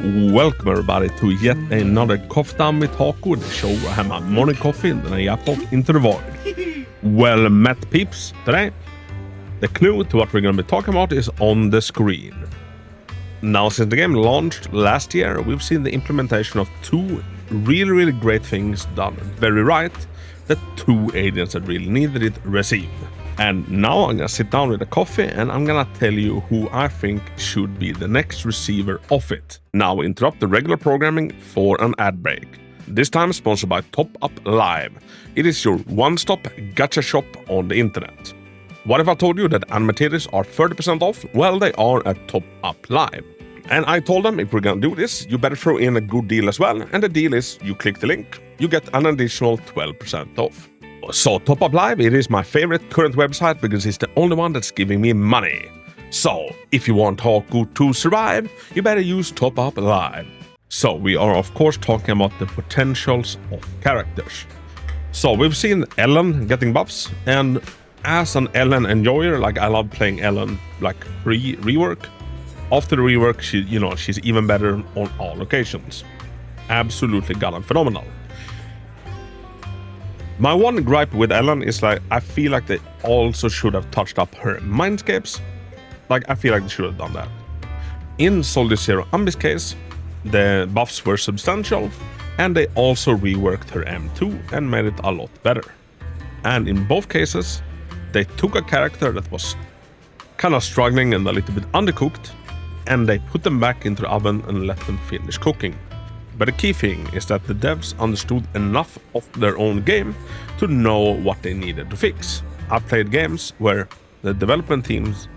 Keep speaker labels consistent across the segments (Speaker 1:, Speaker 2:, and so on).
Speaker 1: Welcome everybody to yet another Coffee Time with Hako, the show where I have my morning coffee and then I yap off into the void. Well met peeps, today the clue to what we're going to be talking about is on the screen. Now since the game launched last year, we've seen the implementation of two really great things done very right, the two agents that really needed it, Recieve. And now I'm gonna sit down with a coffee and I'm gonna tell you who I think should be the next receiver of it. Now interrupt the regular programming for an ad break. This time sponsored by Top Up Live. It is your one-stop gacha shop on the internet. What if I told you that animators are 30% off? Well, they are at Top Up Live. And I told them if we're gonna do this, you better throw in a good deal as well. And the deal is you click the link, you get an additional 12% off. So Top Up Live, it is my favorite current website because it's the only one that's giving me money. So if you want Hako to survive, you better use Top Up Live. So we are of course talking about the potentials of characters. So we've seen Ellen getting buffs, and as an Ellen enjoyer, like I love playing Ellen like pre-rework. After the rework, she's even better on all occasions. Absolutely goddamn phenomenal. My one gripe with Ellen is like I feel like they also should have touched up her mindscapes. Like I feel like they should have done that. In Soldier Zero Ambi's case, the buffs were substantial, and they also reworked her M2 and made it a lot better. And in both cases, they took a character that was kind of struggling and a little bit undercooked, and they put them back into the oven and let them finish cooking. But the key thing is that the devs understood enough of their own game to know what they needed to fix. I've played games where the development teams,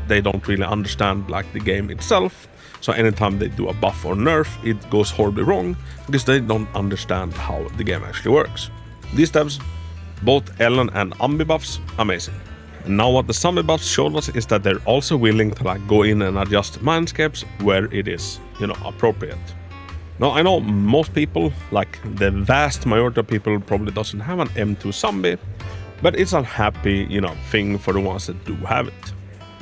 Speaker 1: they don't really understand like the game itself, so anytime they do a buff or nerf, it goes horribly wrong because they don't understand how the game actually works. These devs, both Ellen and Ambi buffs, amazing. And now what the zombie buffs showed us is that they're also willing to like go in and adjust mindscapes where it is, appropriate. Now, I know most people, like the vast majority of people, probably doesn't have an M2 zombie, but it's a happy, thing for the ones that do have it.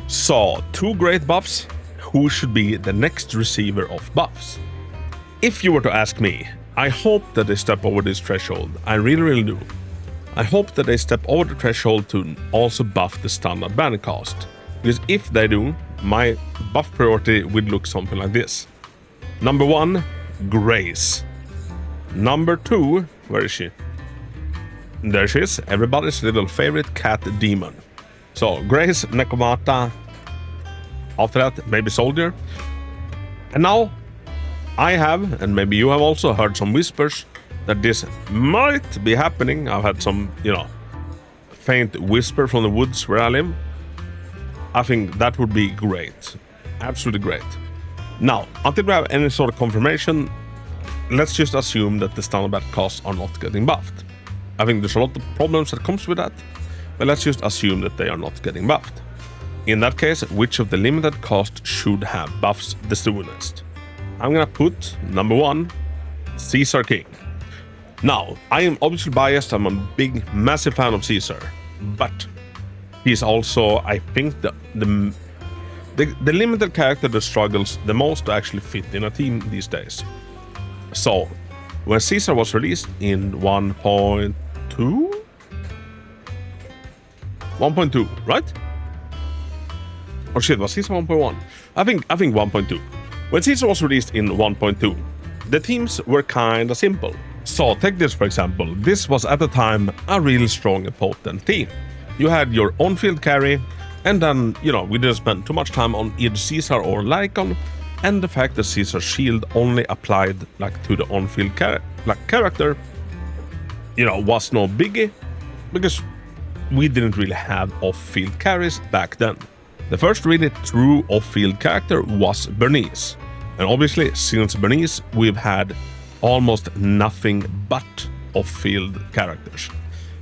Speaker 1: So, two great buffs. Who should be the next receiver of buffs? If you were to ask me, I hope that they step over this threshold. I really do. I hope that they step over the threshold to also buff the standard banner cost. Because if they do, my buff priority would look something like this. Number 1, Grace. Number 2, where is she? There she is, everybody's little favorite cat demon. So Grace, Nekomata, after that maybe Soldier. And now I have, and maybe you have also heard some whispers that this might be happening. I've had some, faint whisper from the woods where I live. I think that would be great. Absolutely great. Now, until we have any sort of confirmation, let's just assume that the standard battle costs are not getting buffed. I think there's a lot of problems that comes with that, but let's just assume that they are not getting buffed. In that case, which of the limited cost should have buffs the soonest? I'm gonna put number 1, Caesar King. Now, I am obviously biased, I'm a big, massive fan of Caesar, but he's also, I think, the limited character that struggles the most to actually fit in a team these days. So, when Caesar was released in 1.2? 1.2, right? Or shit, was Caesar 1.1? I think 1.2. When Caesar was released in 1.2, the teams were kinda simple. So, take this for example. This was at the time a really strong and potent team. You had your on-field carry, and then, we didn't spend too much time on either Caesar or Lycon, and the fact that Caesar's shield only applied to the on-field character, was no biggie, because we didn't really have off-field carries back then. The first really true off-field character was Burnice, and obviously since Burnice we've had almost nothing but off-field characters.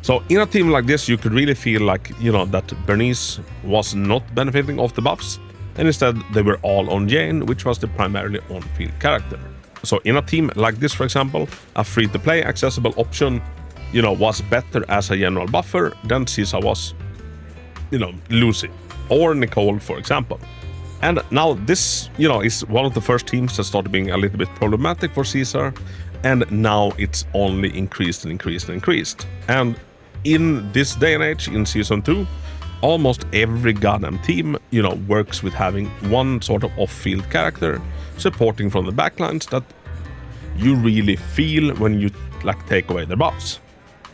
Speaker 1: So in a team like this, you could really feel like, that Burnice was not benefiting off the buffs, and instead they were all on Jane, which was the primarily on-field character. So in a team like this, for example, a free-to-play accessible option, was better as a general buffer than Caesar was, losing. or Nicole, for example. And now this, is one of the first teams that started being a little bit problematic for Caesar, and now it's only increased and increased and increased. And in this day and age, in Season 2, almost every goddamn team, works with having one sort of off-field character supporting from the backlines that you really feel when you take away their buffs.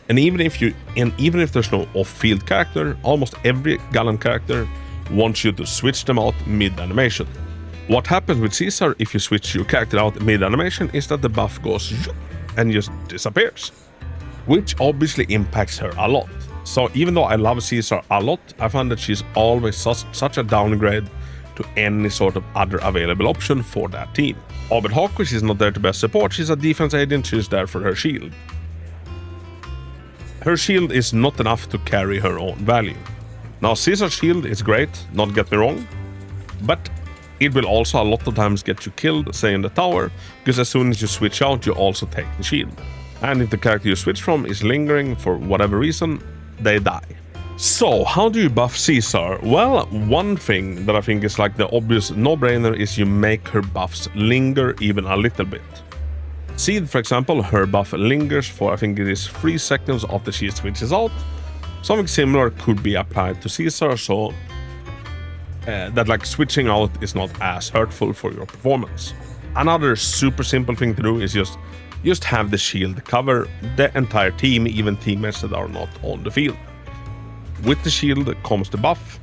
Speaker 1: And even if there's no off-field character, almost every Gundam character wants you to switch them out mid-animation. What happens with Caesar if you switch your character out mid-animation is that the buff goes and just disappears, which obviously impacts her a lot. So even though I love Caesar a lot, I find that she's always such a downgrade to any sort of other available option for that team. But Hako, she's not there to best support, she's a defense agent, she's there for her shield. Her shield is not enough to carry her own value. Now, Caesar's shield is great, not get me wrong, but it will also a lot of times get you killed, say in the tower, because as soon as you switch out, you also take the shield. And if the character you switch from is lingering for whatever reason, they die. So, how do you buff Caesar? Well, one thing that I think is the obvious no-brainer is you make her buffs linger even a little bit. Seed, for example, her buff lingers for I think it is 3 seconds after she switches out. Something similar could be applied to Caesar, so that switching out is not as hurtful for your performance. Another super simple thing to do is just have the shield cover the entire team, even teammates that are not on the field. With the shield comes the buff.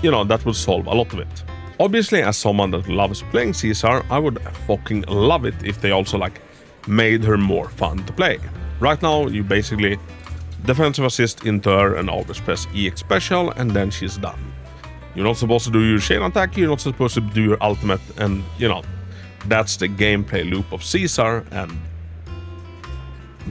Speaker 1: That will solve a lot of it. Obviously, as someone that loves playing Caesar, I would fucking love it if they also made her more fun to play. Right now, you basically defensive assist into her and always press EX special, and then she's done. You're not supposed to do your chain attack, you're not supposed to do your ultimate, and that's the gameplay loop of Caesar, and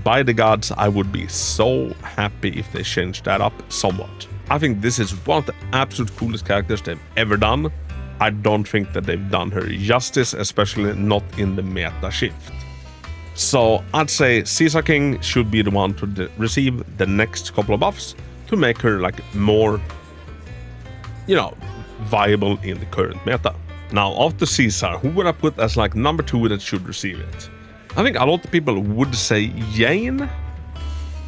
Speaker 1: by the gods, I would be so happy if they changed that up somewhat. I think this is one of the absolute coolest characters they've ever done. I don't think that they've done her justice, especially not in the meta shift. So I'd say Caesar King should be the one to receive the next couple of buffs to make her more, viable in the current meta. Now after Caesar, who would I put as number 2 that should receive it? I think a lot of people would say Jane.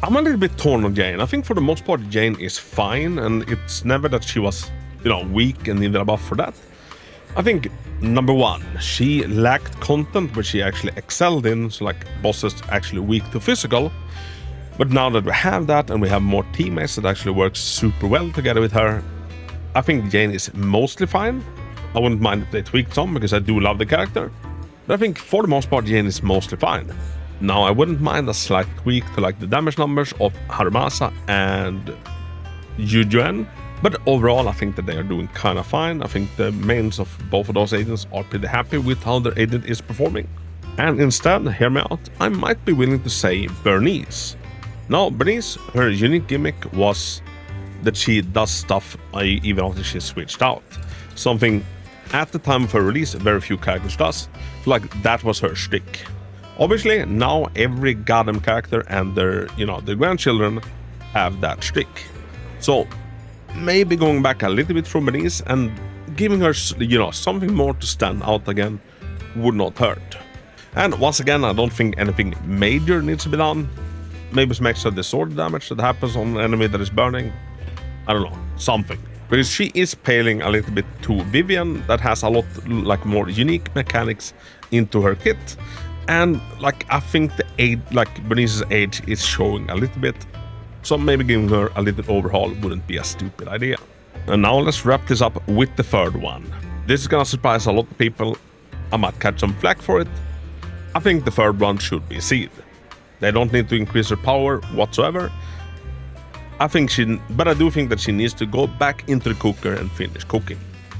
Speaker 1: I'm a little bit torn on Jane. I think for the most part Jane is fine, and it's never that she was, weak and needed a buff for that. I think number 1, she lacked content which she actually excelled in, so bosses actually weak to physical. But now that we have that and we have more teammates that actually work super well together with her, I think Jane is mostly fine. I wouldn't mind if they tweaked some because I do love the character. But I think for the most part Jane is mostly fine. Now I wouldn't mind a slight tweak to the damage numbers of Harumasa and Yujuen. But overall, I think that they are doing kind of fine. I think the mains of both of those agents are pretty happy with how their agent is performing. And instead, hear me out, I might be willing to say Burnice. Now, Burnice, her unique gimmick was that she does stuff even after she switched out. Something at the time of her release, very few characters does. So, that was her shtick. Obviously, now every goddamn character and their grandchildren have that shtick. So, maybe going back a little bit from Burnice and giving her, something more to stand out again would not hurt. And once again, I don't think anything major needs to be done. Maybe some extra disorder damage that happens on an enemy that is burning. I don't know, something. Because she is paling a little bit to Vivian that has a lot more unique mechanics into her kit. And I think Burnice's age is showing a little bit. So maybe giving her a little overhaul wouldn't be a stupid idea. And now let's wrap this up with the third one. This is gonna surprise a lot of people. I might catch some flack for it. I think the third one should be Seed. They don't need to increase her power whatsoever. But I do think that she needs to go back into the cooker and finish cooking.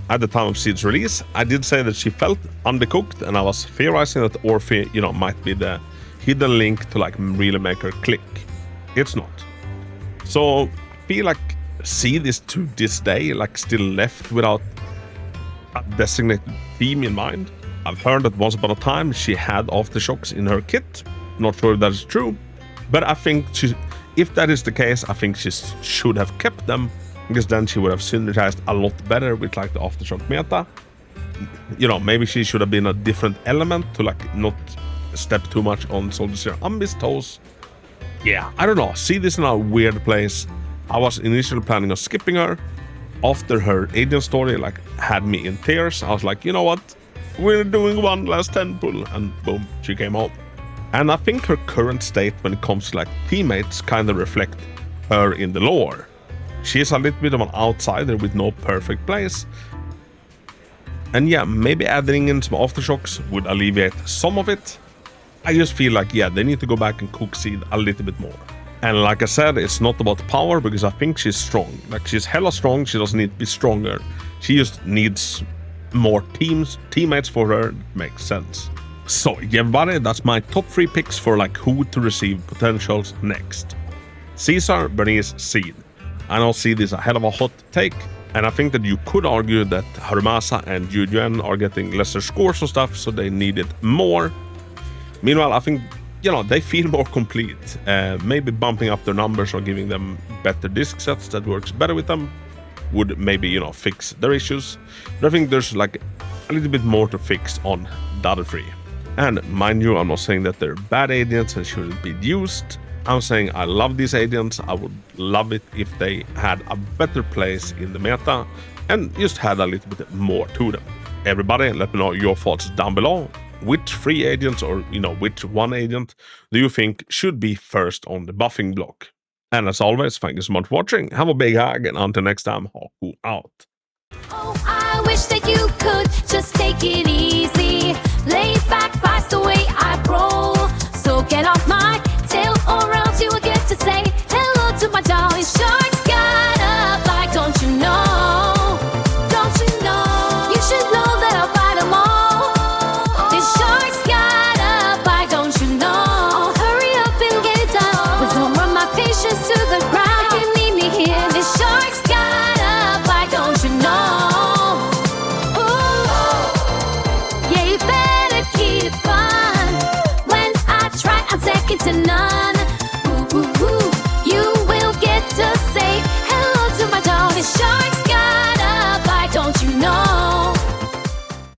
Speaker 1: At the time of Seed's release, I did say that she felt undercooked, and I was theorizing that Orphe, might be the hidden link to really make her click. It's not. So I feel Seed is to this day still left without a designated theme in mind. I've heard that once upon a time she had aftershocks in her kit. Not sure if that is true, but I think if that is the case, I think she should have kept them because then she would have synergized a lot better with like the Aftershock meta. You know, maybe she should have been a different element to like not step too much on Soldier Zero Ambis toes. Yeah, I don't know. See this in a weird place. I was initially planning on skipping her. After her agent story like had me in tears, I was like, you know what? We're doing one last 10 pull, and boom, she came out. And I think her current state when it comes to like teammates kind of reflect her in the lore. She's a little bit of an outsider with no perfect place. And yeah, maybe adding in some aftershocks would alleviate some of it. I just feel like, yeah, they need to go back and cook Seed a little bit more. And like I said, it's not about power, because I think she's strong. Like, she's hella strong, she doesn't need to be stronger. She just needs more teammates for her. It makes sense. So, yeah, everybody, that's my top 3 picks for like who to receive potentials next. Caesar, Burnice, Seed. I know Seed is a hell of a hot take, and I think that you could argue that Harumasa and Yujuan are getting lesser scores and stuff, so they need it more. Meanwhile, I think, you know, they feel more complete. Maybe bumping up their numbers or giving them better disc sets that works better with them would maybe, you know, fix their issues. But I think there's like a little bit more to fix on the other 3. And mind you, I'm not saying that they're bad agents and shouldn't be used. I'm saying I love these agents. I would love it if they had a better place in the meta and just had a little bit more to them. Everybody, let me know your thoughts down below. Which 3 agents, or you know, which 1 agent do you think should be first on the buffing block? And as always, thank you so much for watching. Have a big hug, and until next time, Hako out.
Speaker 2: Oh, I wish that you could just take it easy. Lay back, fast the way I roll. So get off my tail, or else you will get to say hello to my jolly sharks. Got up, like, don't you know? Don't you know? You should know that I'll fight them all. These sharks got up, like, don't you know? Hurry up and get it done. With all of my patience to the ground. If you need me here, these sharks got up, like, don't you know? Ooh, yeah, you better keep on. When I try, I'm second to none.